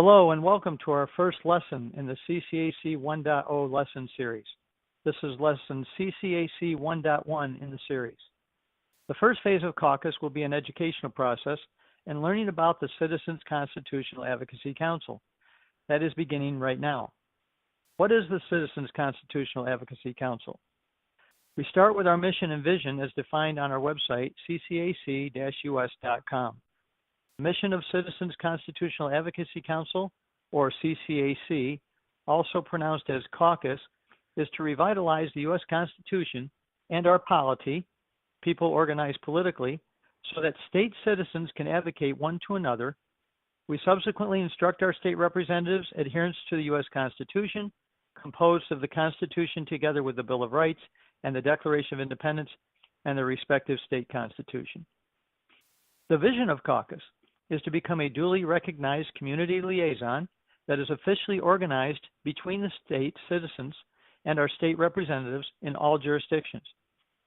Hello and welcome to our first lesson in the CCAC 1.0 lesson series. This is lesson CCAC 1.1 in the series. The first phase of caucus will be an educational process and learning about the Citizens Constitutional Advocacy Council. That is beginning right now. What is the Citizens Constitutional Advocacy Council? We start with our mission and vision as defined on our website, ccac-us.com. The mission of Citizens Constitutional Advocacy Council, or CCAC, also pronounced as caucus, is to revitalize the U.S. Constitution and our polity, people organized politically, so that state citizens can advocate one to another. We subsequently instruct our state representatives adherence to the U.S. Constitution, composed of the Constitution together with the Bill of Rights and the Declaration of Independence and the respective state constitution. The vision of caucus is to become a duly recognized community liaison that is officially organized between the state citizens and our state representatives in all jurisdictions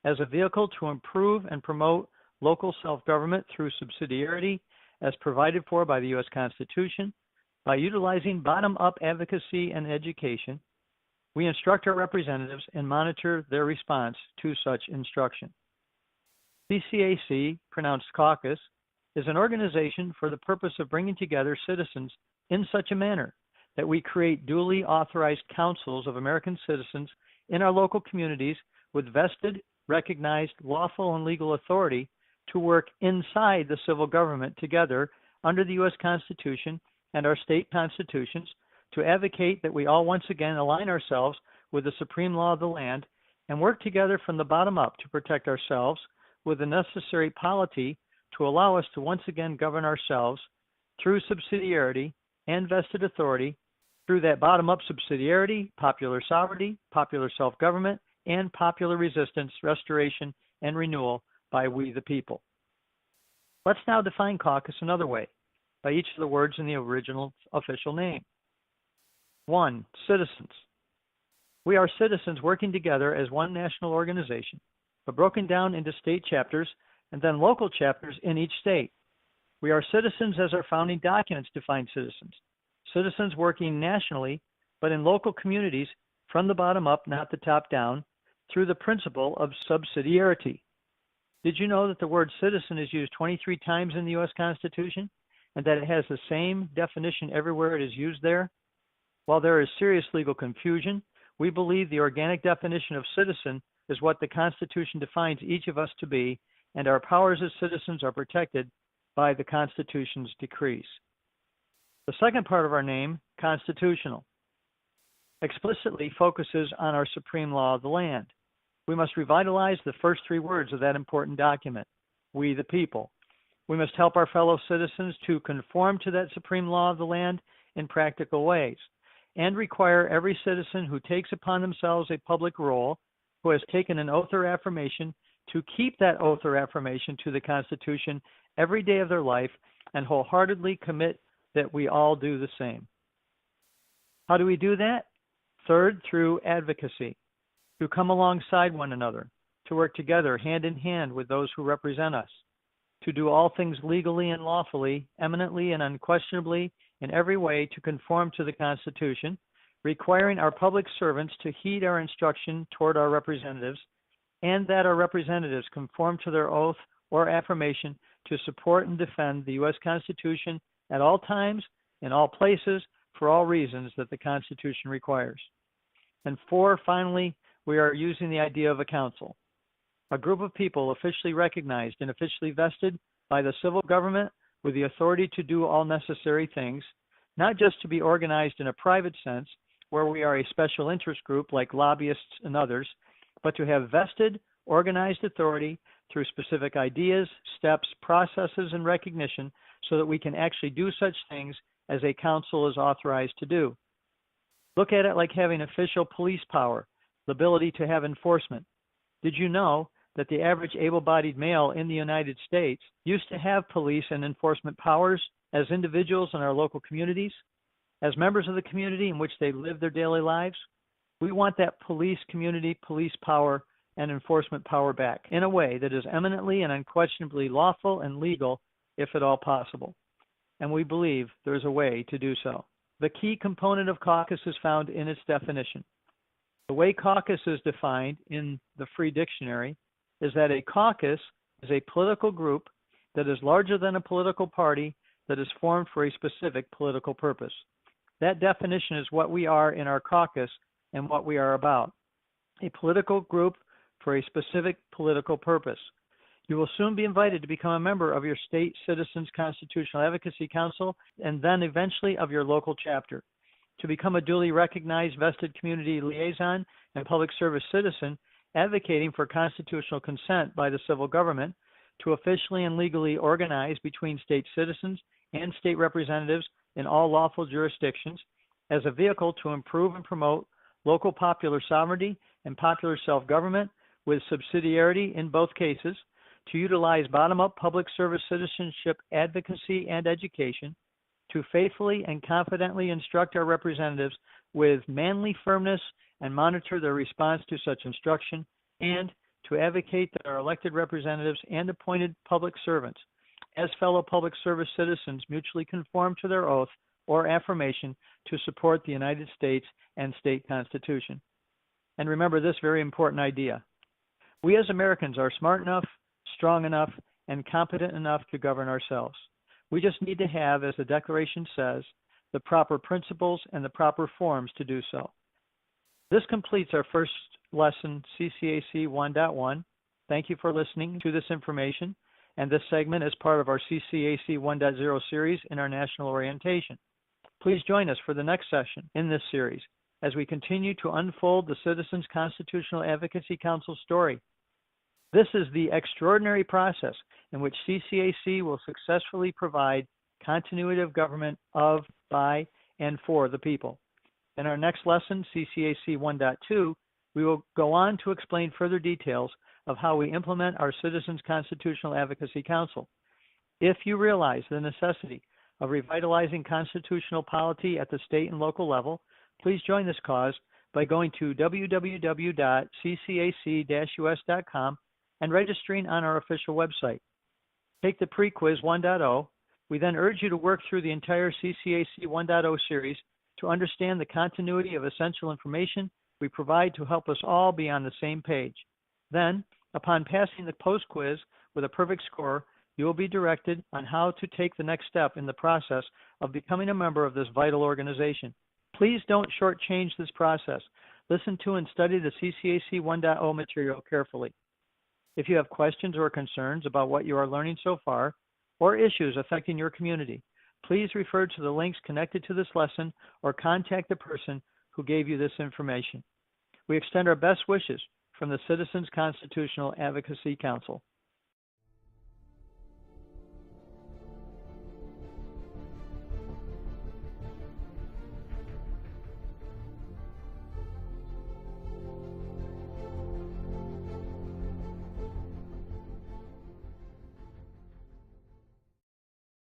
as a vehicle to improve and promote local self-government through subsidiarity as provided for by the U.S. Constitution. By utilizing bottom-up advocacy and education, we instruct our representatives and monitor their response to such instruction. CCAC, pronounced caucus, is an organization for the purpose of bringing together citizens in such a manner that we create duly authorized councils of American citizens in our local communities with vested, recognized, lawful, and legal authority to work inside the civil government together under the U.S. Constitution and our state constitutions to advocate that we all once again align ourselves with the supreme law of the land and work together from the bottom up to protect ourselves with the necessary polity to allow us to once again govern ourselves through subsidiarity and vested authority through that bottom-up subsidiarity, popular sovereignty, popular self-government, and popular resistance, restoration, and renewal by we the people. Let's now define caucus another way, by each of the words in the original official name. 1. Citizens. We are citizens working together as one national organization, but broken down into state chapters and then local chapters in each state. We are citizens as our founding documents define citizens. Citizens working nationally, but in local communities from the bottom up, not the top down, through the principle of subsidiarity. Did you know that the word citizen is used 23 times in the U.S. Constitution and that it has the same definition everywhere it is used there? While there is serious legal confusion, we believe the organic definition of citizen is what the Constitution defines each of us to be, and our powers as citizens are protected by the Constitution's decrees. The second part of our name, constitutional, explicitly focuses on our supreme law of the land. We must revitalize the first three words of that important document, we the people. We must help our fellow citizens to conform to that supreme law of the land in practical ways, and require every citizen who takes upon themselves a public role, who has taken an oath or affirmation, to keep that oath or affirmation to the Constitution every day of their life and wholeheartedly commit that we all do the same. How do we do that? Third, through advocacy, to come alongside one another, to work together hand in hand with those who represent us, to do all things legally and lawfully, eminently and unquestionably, in every way to conform to the Constitution, requiring our public servants to heed our instruction toward our representatives, and that our representatives conform to their oath or affirmation to support and defend the U.S. Constitution at all times, in all places, for all reasons that the Constitution requires. And 4, finally, we are using the idea of a council, a group of people officially recognized and officially vested by the civil government with the authority to do all necessary things, not just to be organized in a private sense, where we are a special interest group like lobbyists and others, but to have vested, organized authority through specific ideas, steps, processes, and recognition so that we can actually do such things as a council is authorized to do. Look at it like having official police power, the ability to have enforcement. Did you know that the average able-bodied male in the United States used to have police and enforcement powers as individuals in our local communities, as members of the community in which they live their daily lives? We want that police community, police power, and enforcement power back in a way that is eminently and unquestionably lawful and legal, if at all possible. and we believe there is a way to do so. The key component of caucus is found in its definition. The way caucus is defined in the Free Dictionary is that a caucus is a political group that is larger than a political party that is formed for a specific political purpose. That definition is what we are in our caucus and what we are about: a political group for a specific political purpose. You will soon be invited to become a member of your state Citizens Constitutional Advocacy Council and then eventually of your local chapter. To become a duly recognized vested community liaison and public service citizen advocating for constitutional consent by the civil government, to officially and legally organize between state citizens and state representatives in all lawful jurisdictions as a vehicle to improve and promote local popular sovereignty and popular self-government with subsidiarity in both cases, to utilize bottom-up public service citizenship advocacy and education, to faithfully and confidently instruct our representatives with manly firmness and monitor their response to such instruction, and to advocate that our elected representatives and appointed public servants, as fellow public service citizens, mutually conform to their oath or affirmation to support the United States and state Constitution. And remember this very important idea: we as Americans are smart enough, strong enough, and competent enough to govern ourselves. We just need to have, as the Declaration says, the proper principles and the proper forms to do so. This completes our first lesson, CCAC 1.1. Thank you for listening to this information, and this segment is part of our CCAC 1.0 series in our national orientation. Please join us for the next session in this series as we continue to unfold the Citizens Constitutional Advocacy Council story. This is the extraordinary process in which CCAC will successfully provide continuity of government of, by, and for the people. In our next lesson, CCAC 1.2, we will go on to explain further details of how we implement our Citizens Constitutional Advocacy Council. If you realize the necessity of revitalizing constitutional polity at the state and local level, please join this cause by going to www.ccac-us.com and registering on our official website. Take the pre-quiz 1.0. We then urge you to work through the entire CCAC 1.0 series to understand the continuity of essential information we provide to help us all be on the same page. Then, upon passing the post-quiz with a perfect score, you will be directed on how to take the next step in the process of becoming a member of this vital organization. Please don't shortchange this process. Listen to and study the CCAC 1.0 material carefully. If you have questions or concerns about what you are learning so far, or issues affecting your community, please refer to the links connected to this lesson or contact the person who gave you this information. We extend our best wishes from the Citizens Constitutional Advocacy Council.